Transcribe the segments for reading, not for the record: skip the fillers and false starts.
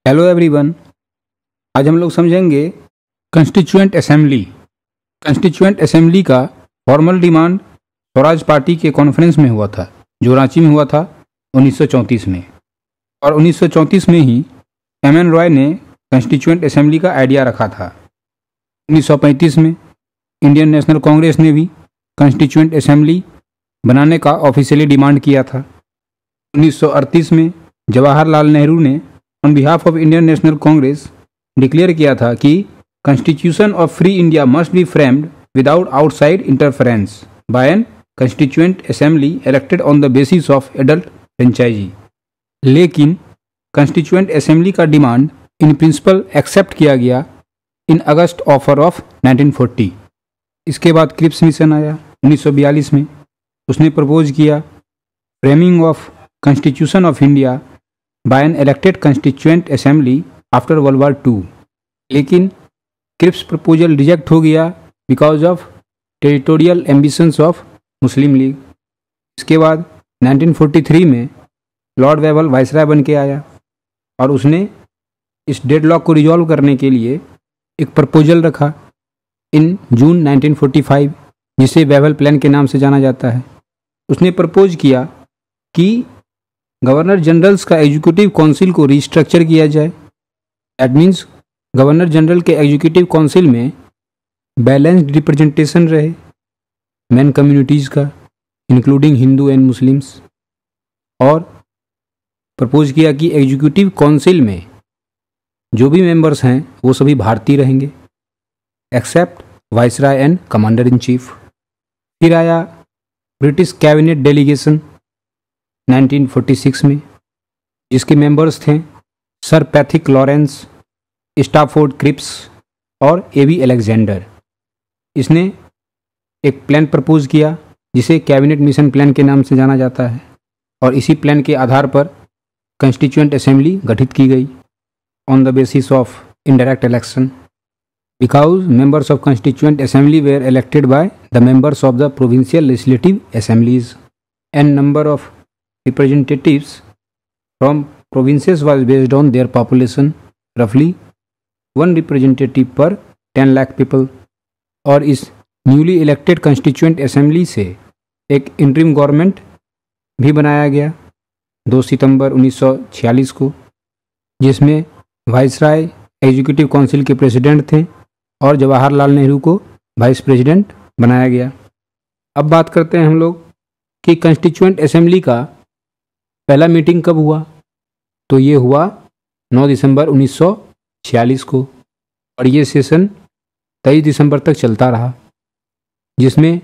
Hello everyone. आज हम लोग समझेंगे कंस्टिट्यूएंट असेंबली। कंस्टिट्यूएंट असेंबली का फॉर्मल डिमांड स्वराज पार्टी के कॉन्फ्रेंस में हुआ था, जो रांची में हुआ था 1934 में। और 1934 में ही एम.एन. रॉय ने कंस्टिट्यूएंट असेंबली का आइडिया रखा था। 1935 में इंडियन नेशनल कांग्रेस ने भी कंस्टिट्यूएंट असेंबली बनाने का ऑफिशियली डिमांड किया था। 1938 में जवाहरलाल नेहरू ने on behalf of Indian National Congress declare किया था कि constitution of free India must be framed without outside interference by an constituent assembly elected on the basis of adult franchise. लेकिन कॉन्स्टिट्यूएंट असेंबली का demand in principle accept किया गया इन अगस्त offer of 1940। इसके बाद Cripps mission आया 1942 में। उसने propose किया framing of constitution of India by an elected constituent assembly after World War II। लेकिन क्रिप्स प्रपोजल रिजेक्ट हो गया because of territorial ambitions of Muslim league. इसके बाद 1943 में लॉर्ड वेवल वाइसराय बन के आया और उसने इस डेडलॉक को रिजॉल्व करने के लिए एक प्रपोजल रखा इन जून 1945, जिसे वेवल प्लान के नाम से जाना जाता है। उसने प्रपोज किया कि गवर्नर जनरल्स का एग्जीक्यूटिव काउंसिल को रिस्ट्रक्चर किया जाए। दैट मीन्स गवर्नर जनरल के एग्जीक्यूटिव काउंसिल में बैलेंस्ड रिप्रेजेंटेशन रहे मेन कम्युनिटीज़ का, इंक्लूडिंग हिंदू एंड मुस्लिम्स। और प्रपोज किया कि एग्जीक्यूटिव काउंसिल में जो भी मेंबर्स हैं वो सभी भारतीय रहेंगे except viceroy and commander in chief. फिर आया ब्रिटिश कैबिनेट डेलीगेशन 1946 में, जिसके मेंबर्स थे सर पैथिक लॉरेंस, स्टाफोर्ड क्रिप्स और ए.वी. अलेक्जेंडर। इसने एक प्लान प्रपोज किया जिसे कैबिनेट मिशन प्लान के नाम से जाना जाता है, और इसी प्लान के आधार पर कंस्टिट्यूएंट असेंबली गठित की गई on the basis of indirect election, because members of constituent assembly were elected by the members of the provincial legislative assemblies and number of representatives from provinces was based on their population, roughly 1 representative per 10 lakh people। और इस newly elected constituent assembly से एक interim government भी बनाया गया 2 सितंबर 1946 को, जिसमें viceroy executive council के प्रेसिडेंट थे और जवाहरलाल नेहरू को वाइस प्रेसिडेंट बनाया गया। अब बात करते हैं हम लोग कि कंस्टिट्यूएंट असेंबली का पहला मीटिंग कब हुआ। तो ये हुआ 9 दिसंबर 1946 को, और ये सेशन 23 दिसंबर तक चलता रहा, जिसमें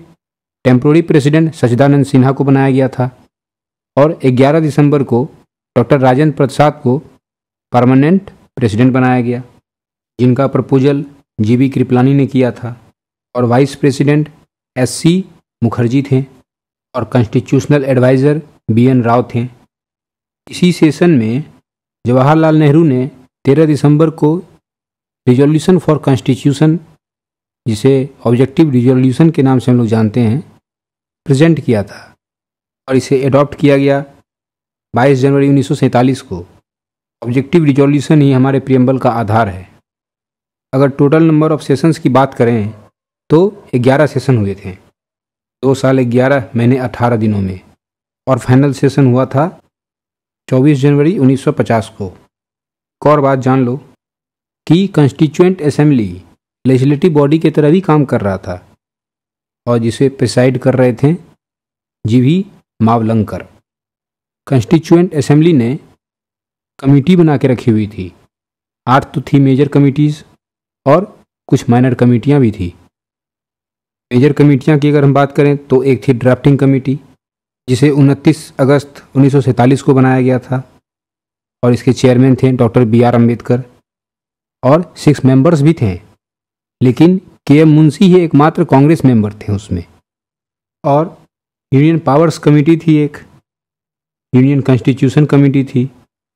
टेम्पोररी प्रेसिडेंट सच्चिदानंद सिन्हा को बनाया गया था, और 11 दिसंबर को डॉक्टर राजेंद्र प्रसाद को परमानेंट प्रेसिडेंट बनाया गया, जिनका प्रपोजल जी.बी. कृपलानी ने किया था, और वाइस प्रेसिडेंट एस.सी. मुखर्जी थे, और कॉन्स्टिट्यूशनल एडवाइज़र बी.एन. राव थे। इसी सेशन में जवाहरलाल नेहरू ने 13 दिसंबर को रिजोल्यूशन फॉर कॉन्स्टिट्यूशन, जिसे ऑब्जेक्टिव रिजोल्यूशन के नाम से हम लोग जानते हैं, प्रेजेंट किया था, और इसे एडॉप्ट किया गया 22 जनवरी 1947 को। ऑब्जेक्टिव रिजोल्यूशन ही हमारे प्रियम्बल का आधार है। अगर टोटल नंबर ऑफ सेशंस की बात करें तो 11 सेशन हुए थे, 2 साल 11 महीने 18 दिनों में, और फाइनल सेशन हुआ था 24 जनवरी 1950 को। एक और बात जान लो कि कंस्टिट्यूएंट असेंबली लेजिस्लेटिव बॉडी की तरह भी काम कर रहा था, और जिसे प्रिसाइड कर रहे थे जी.वी. मावलंकर। कंस्टिट्यूएंट असेंबली ने कमेटी बना के रखी हुई थी, 8 तो थी मेजर कमिटीज़ और कुछ माइनर कमेटियाँ भी थी। मेजर कमेटियाँ की अगर हम बात करें तो एक थी ड्राफ्टिंग कमेटी, जिसे 29 अगस्त 1947 को बनाया गया था, और इसके चेयरमैन थे डॉक्टर बी.आर. अम्बेडकर, और 6 मेंबर्स भी थे, लेकिन के.एम. मुंशी ही एकमात्र कांग्रेस मेंबर थे उसमें। और यूनियन पावर्स कमेटी थी, एक यूनियन कॉन्स्टिट्यूशन कमेटी थी,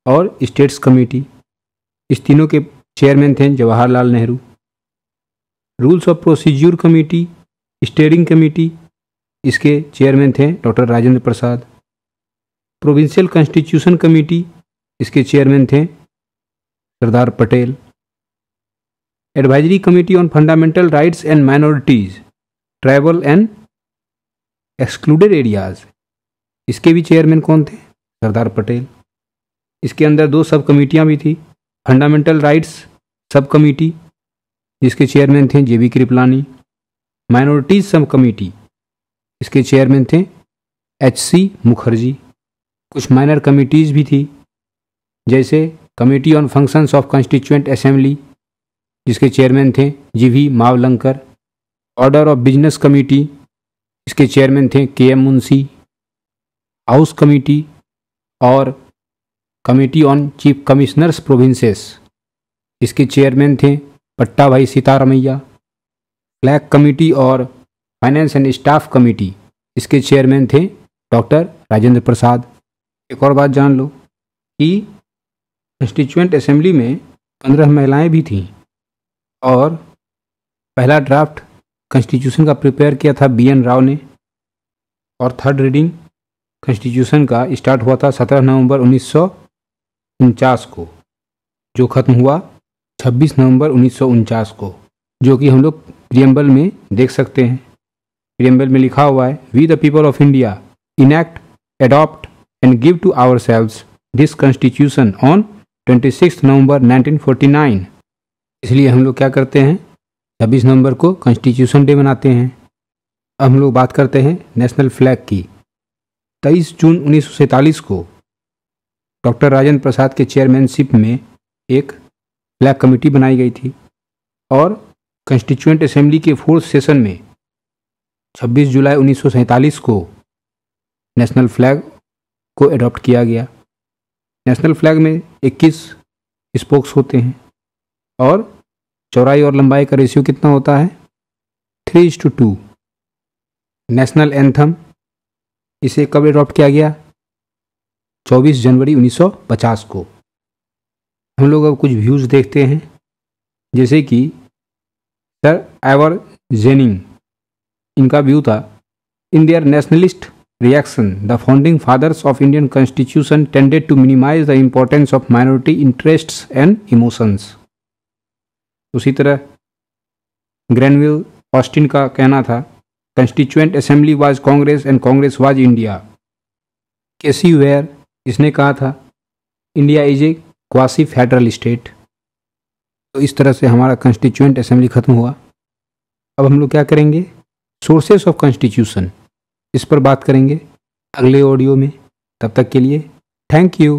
और स्टेट्स कमेटी। इस तीनों के चेयरमैन थे Jawaharlal Nehru. Rules of procedure committee, steering committee, इसके चेयरमैन थे doctor Rajendra Prasad. Provincial constitution committee, इसके चेयरमैन थे Sardar Patel. Advisory committee on fundamental rights and minorities, tribal and excluded areas, इसके भी चेयरमैन कौन थे? सरदार पटेल। इसके अंदर 2 सब कमेटियाँ भी थी। फंडामेंटल राइट्स सब कमेटी, जिसके चेयरमैन थे JB Kripalani. Minorities sub committee, इसके चेयरमैन थे HC मुखर्जी। कुछ माइनर कमिटीज़ भी थी, जैसे committee on functions of constituent assembly, जिसके चेयरमैन थे GV Mavalankar. Order of business committee, इसके चेयरमैन थे KM मुंशी। हाउस कमेटी और committee on chief commissioners provinces, इसके चेयरमैन थे पट्टा भाई सीतारमैया। फ्लैग कमेटी और फाइनेंस एंड स्टाफ कमेटी, इसके चेयरमैन थे डॉक्टर राजेंद्र प्रसाद। एक और बात जान लो कि कॉन्स्टिट्यूएंट असेंबली में 15 महिलाएं भी थीं और पहला ड्राफ्ट कॉन्स्टिट्यूशन का प्रिपेयर किया था BN राव ने, और थर्ड रीडिंग कॉन्स्टिट्यूशन का स्टार्ट हुआ था 17 नवंबर 1949 को, जो ख़त्म हुआ 26 नवंबर 1949 को, जो कि हम लोग प्रियम्बल में देख सकते हैं। प्रियम्बल में लिखा हुआ है, we the people of India enact, adopt and give to ourselves this constitution on 26 November 1949। इसलिए हम लोग क्या करते हैं, 26 नवंबर को कॉन्स्टिट्यूशन डे मनाते हैं। अब हम लोग बात करते हैं नेशनल फ्लैग की। 23 जून 1947 को डॉक्टर राजेंद्र प्रसाद के चेयरमैनशिप में एक फ्लैग कमेटी बनाई गई थी और कॉन्स्टिट्यूएंट असेंबली के 4th सेशन में 26 जुलाई 1947 को नेशनल फ्लैग को एडॉप्ट किया गया। नेशनल फ्लैग में 21 स्पोक्स होते हैं और चौड़ाई और लंबाई का रेशियो कितना होता है? 3:2। नेशनल एंथम, इसे कब एडॉप्ट किया गया? 24 जनवरी 1950 को। हम लोग अब कुछ व्यूज़ देखते हैं, जैसे कि सर आइवर जेनिंग, इनका व्यू था, in their nationalist reaction the founding fathers of Indian constitution tended to minimise the importance of minority interests and emotions. उसी तरह ग्रैनविल ऑस्टिन का कहना था, constituent assembly was Congress and Congress was India. K C Wheare, इसने कहा था, India is a quasi federal state. तो इस तरह से हमारा कॉन्स्टिट्यूएंट असेंबली खत्म हुआ। अब हम लोग क्या करेंगे, सोर्सेस ऑफ कॉन्स्टिट्यूशन, इस पर बात करेंगे अगले ऑडियो में। तब तक के लिए थैंक यू।